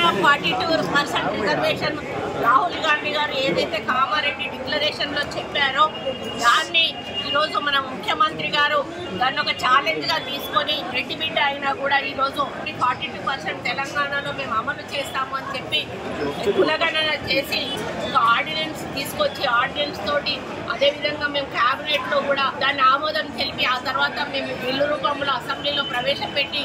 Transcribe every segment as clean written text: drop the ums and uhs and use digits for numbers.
42% reservation Rahul Gandhi గారు ఏదైతే కామారెడ్డి డిక్లరేషన్లో చెప్పారో దాన్ని ఈరోజు మన ముఖ్యమంత్రి గారు దాన్ని ఒక ఛాలెంజ్గా తీసుకొని రెడ్డి బిడ్డ అయినా కూడా ఈరోజు 42% తెలంగాణలో మేము అమలు చేస్తాము అని చెప్పి కులగణన చేసి ఒక ఆర్డినెన్స్ తీసుకొచ్చి ఆర్డినెన్స్ తోటి అదేవిధంగా మేము క్యాబినెట్లో కూడా దాన్ని ఆమోదం తెలిపి ఆ తర్వాత మేము బిల్లు రూపంలో అసెంబ్లీలో ప్రవేశపెట్టి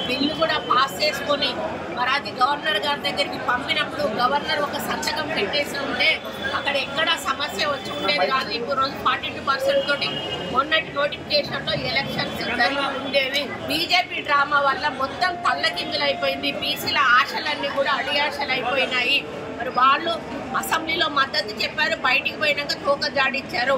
బిల్లు కూడా పాస్ చేసుకొని మరి అది గవర్నర్ గారి దగ్గరికి పంపినప్పుడు గవర్నర్ ఒక సంతకం పెట్టేసి ఉంటే అక్కడ ఎక్కడ సమస్య వచ్చి ఉండేది కాదు. ఇప్పుడు రోజు 42% తోటి మొన్నటి నోటిఫికేషన్లో ఎలక్షన్స్ జరిగి ఉండేవి. బీజేపీ డ్రామా వల్ల మొత్తం తల్లకిందులైపోయింది. బీసీల ఆశలన్నీ కూడా అడియాశలు అయిపోయినాయి. మరి వాళ్ళు అసెంబ్లీలో మద్దతు చెప్పారు, బయటికి పోయినాక తోక జాడిచ్చారు.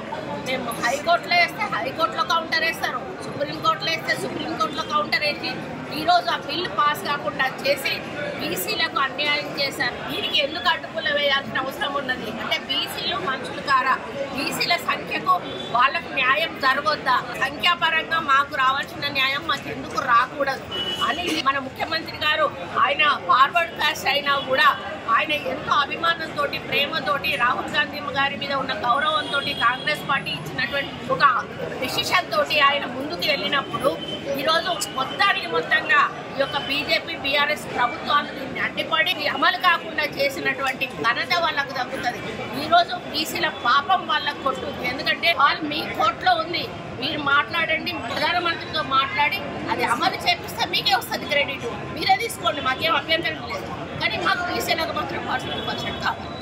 మేము హైకోర్టులో వేస్తే హైకోర్టులో కౌంటర్ వేస్తారు, సుప్రీంకోర్టులో వేస్తే సుప్రీంకోర్టులో కౌంటర్ వేసి ఈరోజు ఆ బిల్లు పాస్ కాకుండా చేసి బీసీలకు అన్యాయం చేశారు. దీనికి ఎందుకు అడ్డుపుల్ల వేయాల్సిన అవసరం ఉన్నది అంటే బీసీలు మనుషులు కారా? బీసీల సంఖ్యకు వాళ్ళకు న్యాయం జరగొద్దా? సంఖ్యాపరంగా మాకు రావాల్సిన న్యాయం మాకు ఎందుకు రాకూడదు అని మన ముఖ్యమంత్రి గారు ఆయన ఫార్వర్డ్ కాస్ట్ అయినా కూడా ఆయన ఎంతో అభిమానంతో ప్రేమతోటి రాహుల్ గాంధీ గారి మీద ఉన్న గౌరవంతో కాంగ్రెస్ పార్టీ ఇచ్చినటువంటి ఒక డెసిషన్ తోటి ఆయన ముందుకు వెళ్ళినప్పుడు ఈరోజు మొత్తంగా ఈ యొక్క బీజేపీ బీఆర్ఎస్ ప్రభుత్వాలు దీన్ని అడ్డుపడి అమలు కాకుండా చేసినటువంటి ఘనత వాళ్ళకు దక్కుతుంది. ఈరోజు బీసీల పాపం వాళ్ళకు కొట్టుతుంది. ఎందుకంటే వాళ్ళు మీ కోర్టులో ఉంది, మీరు మాట్లాడండి, ప్రధానమంత్రితో మాట్లాడి అది అమలు చేపిస్తే మీకే వస్తుంది క్రెడిట్, మీరే తీసుకోండి, మాకేం అభ్యంతరం లేదు. కానీ మాకు బీసీలకు మాత్రం 42% కావాలి.